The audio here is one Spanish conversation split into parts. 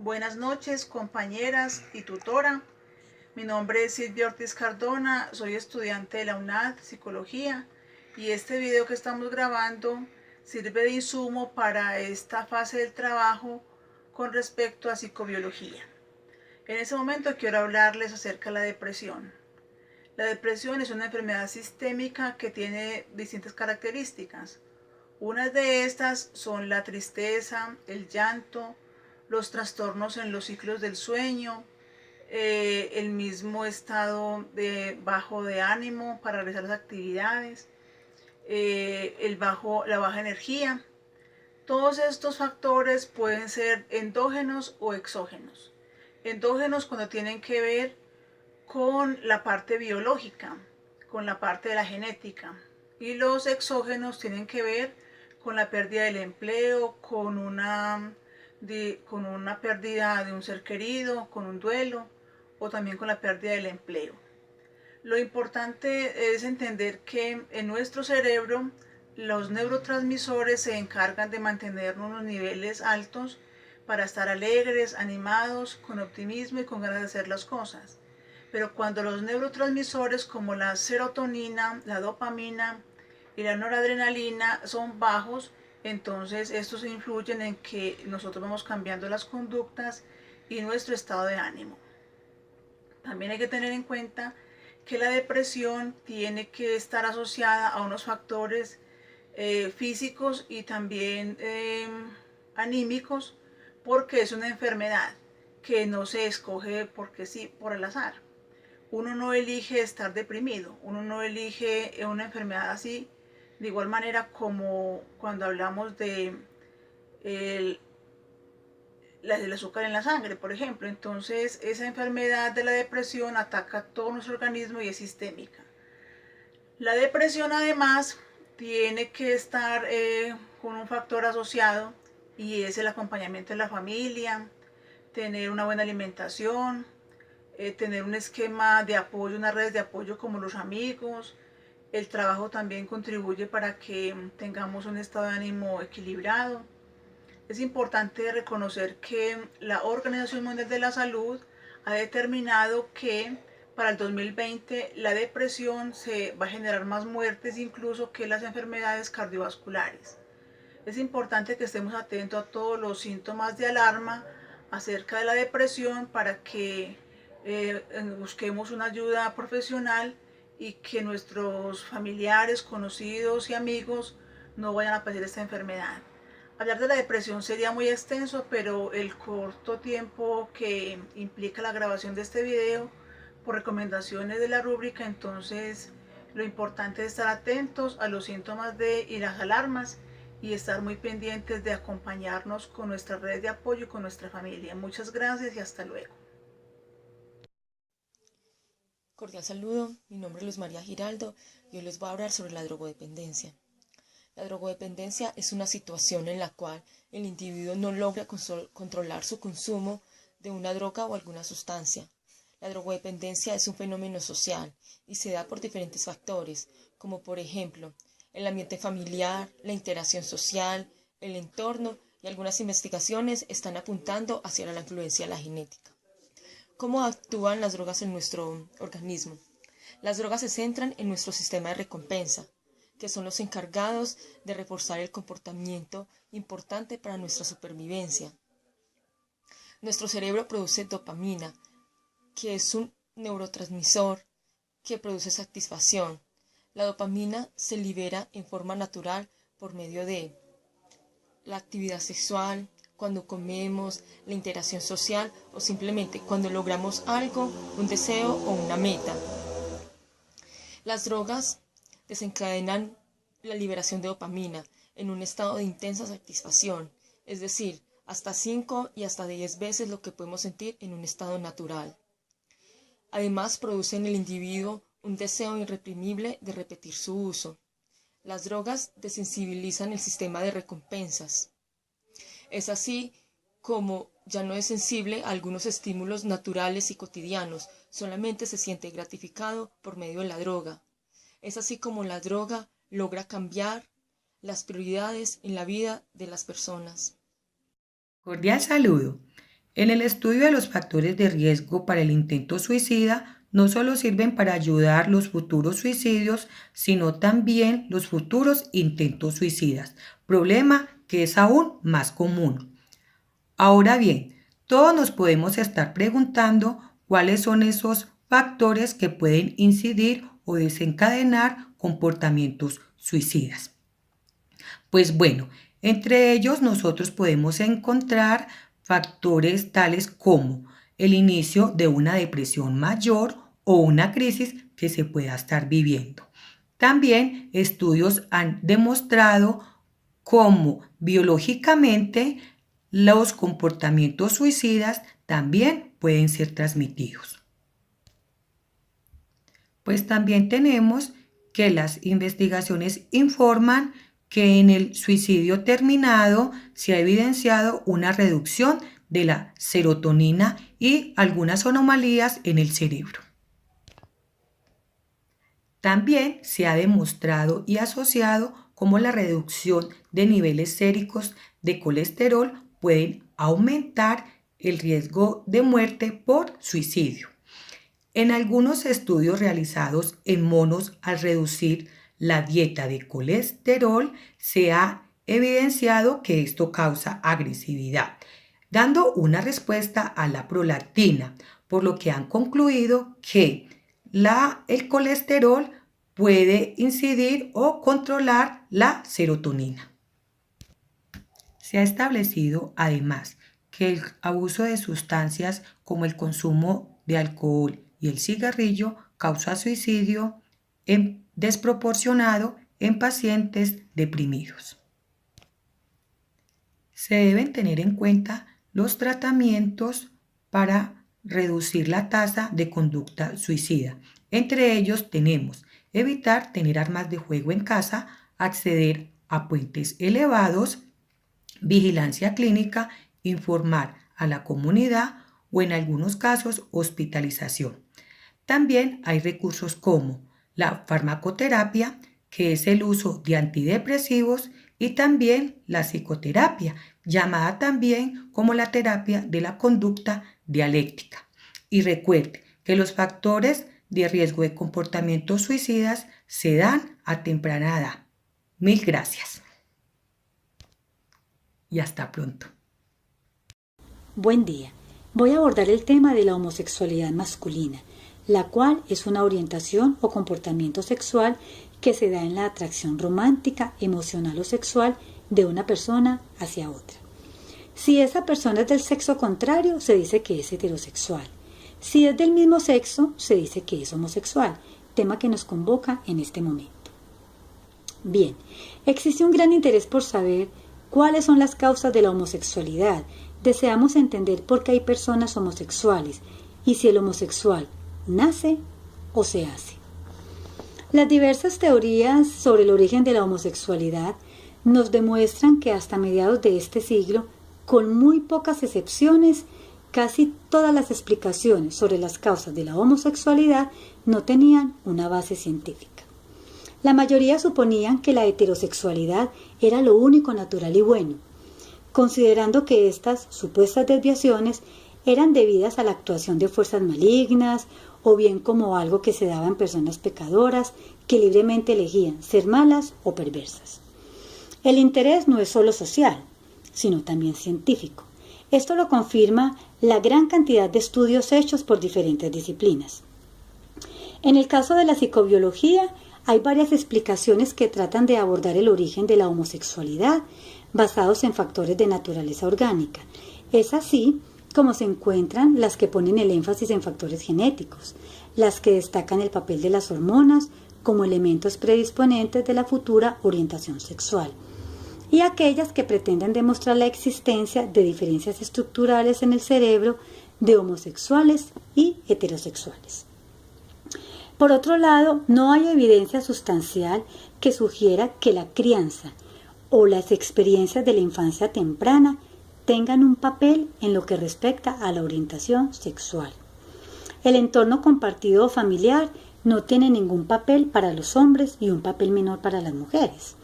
Buenas noches, compañeras y tutora. Mi nombre es Silvia Ortiz Cardona, soy estudiante de la UNAD Psicología y este video que estamos grabando sirve de insumo para esta fase del trabajo con respecto a psicobiología. En este momento quiero hablarles acerca de la depresión. La depresión es una enfermedad sistémica que tiene distintas características. Unas de estas son la tristeza, el llanto, los trastornos en los ciclos del sueño, el mismo estado de bajo de ánimo para realizar las actividades, la baja energía. Todos estos factores pueden ser endógenos o exógenos. Endógenos cuando tienen que ver con la parte biológica, con la parte de la genética, y los exógenos tienen que ver con la pérdida del empleo, con una pérdida de un ser querido, con un duelo o también con la pérdida del empleo. Lo importante es entender que en nuestro cerebro los neurotransmisores se encargan de mantener unos niveles altos para estar alegres, animados, con optimismo y con ganas de hacer las cosas. Pero cuando los neurotransmisores como la serotonina, la dopamina y la noradrenalina son bajos, entonces estos influyen en que nosotros vamos cambiando las conductas y nuestro estado de ánimo. También hay que tener en cuenta que la depresión tiene que estar asociada a unos factores físicos y también anímicos, porque es una enfermedad que no se escoge porque sí, por el azar. Uno no elige estar deprimido, uno no elige una enfermedad así, de igual manera como cuando hablamos de del azúcar en la sangre, por ejemplo. Entonces, esa enfermedad de la depresión ataca todo nuestro organismo y es sistémica. La depresión, además, tiene que estar con un factor asociado y es el acompañamiento de la familia, tener una buena alimentación, tener un esquema de apoyo, unas redes de apoyo como los amigos. El trabajo también contribuye para que tengamos un estado de ánimo equilibrado. Es importante reconocer que la Organización Mundial de la Salud ha determinado que para el 2020 la depresión se va a generar más muertes incluso que las enfermedades cardiovasculares. Es importante que estemos atentos a todos los síntomas de alarma acerca de la depresión para que busquemos una ayuda profesional y que nuestros familiares, conocidos y amigos no vayan a padecer esta enfermedad. Hablar de la depresión sería muy extenso, pero el corto tiempo que implica la grabación de este video, por recomendaciones de la rúbrica, entonces lo importante es estar atentos a los síntomas y las alarmas y estar muy pendientes de acompañarnos con nuestras redes de apoyo y con nuestra familia. Muchas gracias y hasta luego. Cordial saludo, mi nombre es Luz María Giraldo y hoy les voy a hablar sobre la drogodependencia. La drogodependencia es una situación en la cual el individuo no logra controlar su consumo de una droga o alguna sustancia. La drogodependencia es un fenómeno social y se da por diferentes factores, como por ejemplo el ambiente familiar, la interacción social, el entorno y algunas investigaciones están apuntando hacia la influencia de la genética. ¿Cómo actúan las drogas en nuestro organismo? Las drogas se centran en nuestro sistema de recompensa, que son los encargados de reforzar el comportamiento importante para nuestra supervivencia. Nuestro cerebro produce dopamina, que es un neurotransmisor que produce satisfacción. La dopamina se libera en forma natural por medio de la actividad sexual, cuando comemos, la interacción social o simplemente cuando logramos algo, un deseo o una meta. Las drogas desencadenan la liberación de dopamina en un estado de intensa satisfacción, es decir, hasta 5 y hasta 10 veces lo que podemos sentir en un estado natural. Además, producen en el individuo un deseo irreprimible de repetir su uso. Las drogas desensibilizan el sistema de recompensas. Es así como ya no es sensible a algunos estímulos naturales y cotidianos, solamente se siente gratificado por medio de la droga. Es así como la droga logra cambiar las prioridades en la vida de las personas. Cordial saludo. En el estudio de los factores de riesgo para el intento suicida, no solo sirven para ayudar los futuros suicidios, sino también los futuros intentos suicidas, problema que es aún más común. Ahora bien, todos nos podemos estar preguntando cuáles son esos factores que pueden incidir o desencadenar comportamientos suicidas. Pues bueno, entre ellos nosotros podemos encontrar factores tales como el inicio de una depresión mayor o una crisis que se pueda estar viviendo. También estudios han demostrado cómo biológicamente los comportamientos suicidas también pueden ser transmitidos. Pues también tenemos que las investigaciones informan que en el suicidio terminado se ha evidenciado una reducción de la serotonina y algunas anomalías en el cerebro. También se ha demostrado y asociado cómo la reducción de niveles séricos de colesterol pueden aumentar el riesgo de muerte por suicidio. En algunos estudios realizados en monos, al reducir la dieta de colesterol, se ha evidenciado que esto causa agresividad, dando una respuesta a la prolactina, por lo que han concluido que el colesterol puede incidir o controlar la serotonina. Se ha establecido además que el abuso de sustancias como el consumo de alcohol y el cigarrillo causa suicidio desproporcionado en pacientes deprimidos. Se deben tener en cuenta los tratamientos para reducir la tasa de conducta suicida. Entre ellos tenemos evitar tener armas de fuego en casa, acceder a puentes elevados, vigilancia clínica, informar a la comunidad o en algunos casos hospitalización. También hay recursos como la farmacoterapia, que es el uso de antidepresivos, y también la psicoterapia, llamada también como la terapia de la conducta dialéctica. Y recuerde que los factores de riesgo de comportamientos suicidas se dan a temprana edad. Mil gracias. Y hasta pronto. Buen día. Voy a abordar el tema de la homosexualidad masculina, la cual es una orientación o comportamiento sexual que se da en la atracción romántica, emocional o sexual de una persona hacia otra. Si esa persona es del sexo contrario, se dice que es heterosexual. Si es del mismo sexo, se dice que es homosexual, tema que nos convoca en este momento. Bien, existe un gran interés por saber cuáles son las causas de la homosexualidad. Deseamos entender por qué hay personas homosexuales y si el homosexual nace o se hace. Las diversas teorías sobre el origen de la homosexualidad nos demuestran que hasta mediados de este siglo, con muy pocas excepciones, casi todas las explicaciones sobre las causas de la homosexualidad no tenían una base científica. La mayoría suponían que la heterosexualidad era lo único natural y bueno, considerando que estas supuestas desviaciones eran debidas a la actuación de fuerzas malignas o bien como algo que se daba en personas pecadoras que libremente elegían ser malas o perversas. El interés no es solo social, sino también científico. Esto lo confirma la gran cantidad de estudios hechos por diferentes disciplinas. En el caso de la psicobiología, hay varias explicaciones que tratan de abordar el origen de la homosexualidad basados en factores de naturaleza orgánica. Es así como se encuentran las que ponen el énfasis en factores genéticos, las que destacan el papel de las hormonas como elementos predisponentes de la futura orientación sexual, y aquellas que pretenden demostrar la existencia de diferencias estructurales en el cerebro de homosexuales y heterosexuales. Por otro lado, no hay evidencia sustancial que sugiera que la crianza o las experiencias de la infancia temprana tengan un papel en lo que respecta a la orientación sexual. El entorno compartido o familiar no tiene ningún papel para los hombres y un papel menor para las mujeres.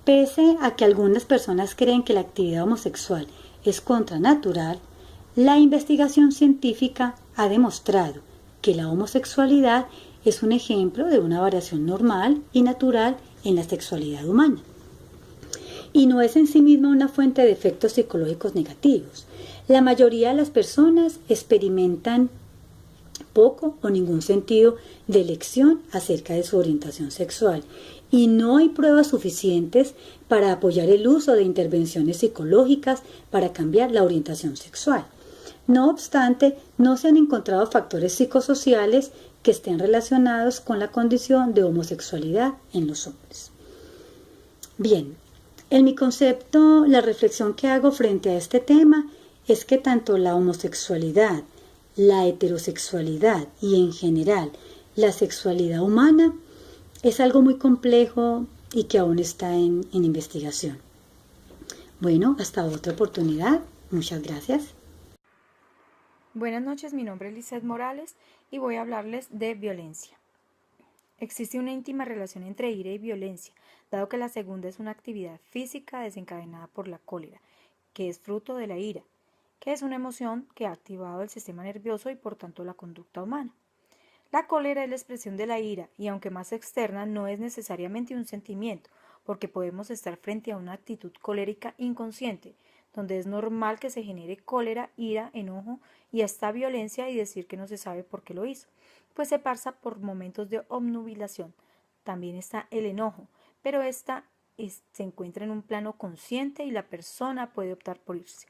Pese a que algunas personas creen que la actividad homosexual es contranatural, La investigación científica ha demostrado que la homosexualidad es un ejemplo de una variación normal y natural en la sexualidad humana. Y no es en sí misma una fuente de efectos psicológicos negativos. La mayoría de las personas experimentan poco o ningún sentido de elección acerca de su orientación sexual y no hay pruebas suficientes para apoyar el uso de intervenciones psicológicas para cambiar la orientación sexual. No obstante, no se han encontrado factores psicosociales que estén relacionados con la condición de homosexualidad en los hombres. Bien, en mi concepto, la reflexión que hago frente a este tema es que tanto la homosexualidad, la heterosexualidad y en general la sexualidad humana es algo muy complejo y que aún está en investigación. Bueno, hasta otra oportunidad. Muchas gracias. Buenas noches, mi nombre es Lizeth Morales y voy a hablarles de violencia. Existe una íntima relación entre ira y violencia, dado que la segunda es una actividad física desencadenada por la cólera, que es fruto de la ira, que es una emoción que ha activado el sistema nervioso y por tanto la conducta humana. La cólera es la expresión de la ira y aunque más externa no es necesariamente un sentimiento, porque podemos estar frente a una actitud colérica inconsciente, donde es normal que se genere cólera, ira, enojo y hasta violencia y decir que no se sabe por qué lo hizo, pues se pasa por momentos de obnubilación. También está el enojo, pero esta se encuentra en un plano consciente y la persona puede optar por irse.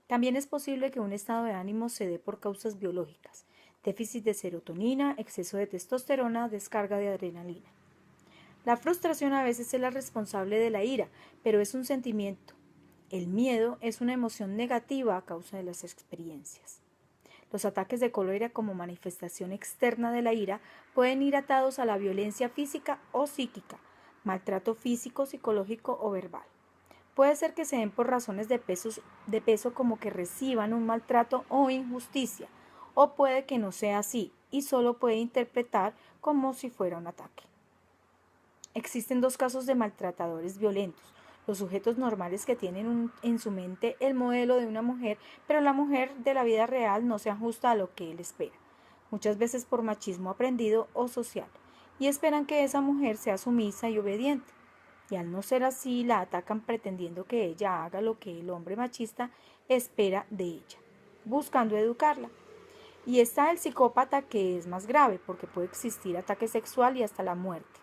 También es posible que un estado de ánimo se dé por causas biológicas, déficit de serotonina, exceso de testosterona, descarga de adrenalina. La frustración a veces es la responsable de la ira, pero es un sentimiento. El miedo es una emoción negativa a causa de las experiencias. Los ataques de cólera como manifestación externa de la ira pueden ir atados a la violencia física o psíquica, maltrato físico, psicológico o verbal. Puede ser que se den por razones de peso como que reciban un maltrato o injusticia, o puede que no sea así y solo puede interpretar como si fuera un ataque. Existen dos casos de maltratadores violentos. Los sujetos normales que tienen en su mente el modelo de una mujer, pero la mujer de la vida real no se ajusta a lo que él espera, muchas veces por machismo aprendido o social, y esperan que esa mujer sea sumisa y obediente. Y al no ser así, la atacan pretendiendo que ella haga lo que el hombre machista espera de ella, buscando educarla. Y está el psicópata, que es más grave porque puede existir ataque sexual y hasta la muerte.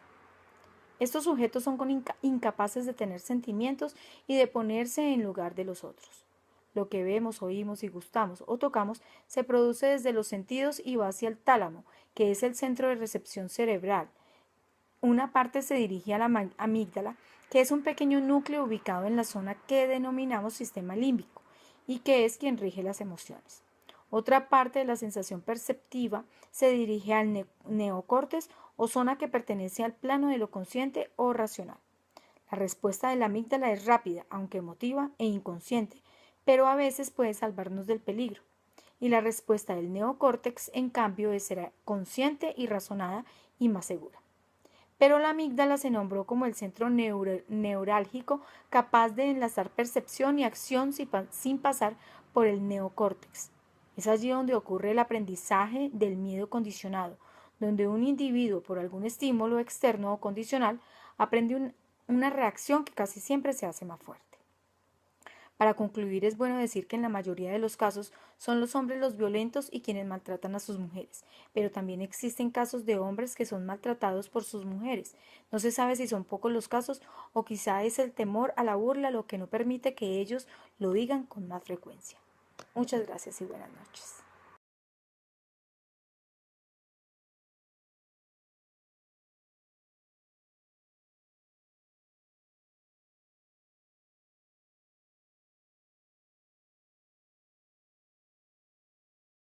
Estos sujetos son incapaces de tener sentimientos y de ponerse en lugar de los otros. Lo que vemos, oímos y gustamos o tocamos se produce desde los sentidos y va hacia el tálamo, que es el centro de recepción cerebral. Una parte se dirige a la amígdala, que es un pequeño núcleo ubicado en la zona que denominamos sistema límbico y que es quien rige las emociones. Otra parte de la sensación perceptiva se dirige al neocórtex o zona que pertenece al plano de lo consciente o racional. La respuesta de la amígdala es rápida, aunque emotiva e inconsciente, pero a veces puede salvarnos del peligro. Y la respuesta del neocórtex, en cambio, será consciente y razonada y más segura. Pero la amígdala se nombró como el centro neurálgico capaz de enlazar percepción y acción sin pasar por el neocórtex. Es allí donde ocurre el aprendizaje del miedo condicionado, donde un individuo, por algún estímulo externo o condicional, aprende una reacción que casi siempre se hace más fuerte. Para concluir, es bueno decir que en la mayoría de los casos son los hombres los violentos y quienes maltratan a sus mujeres, pero también existen casos de hombres que son maltratados por sus mujeres. No se sabe si son pocos los casos o quizá es el temor a la burla lo que no permite que ellos lo digan con más frecuencia. Muchas gracias y buenas noches.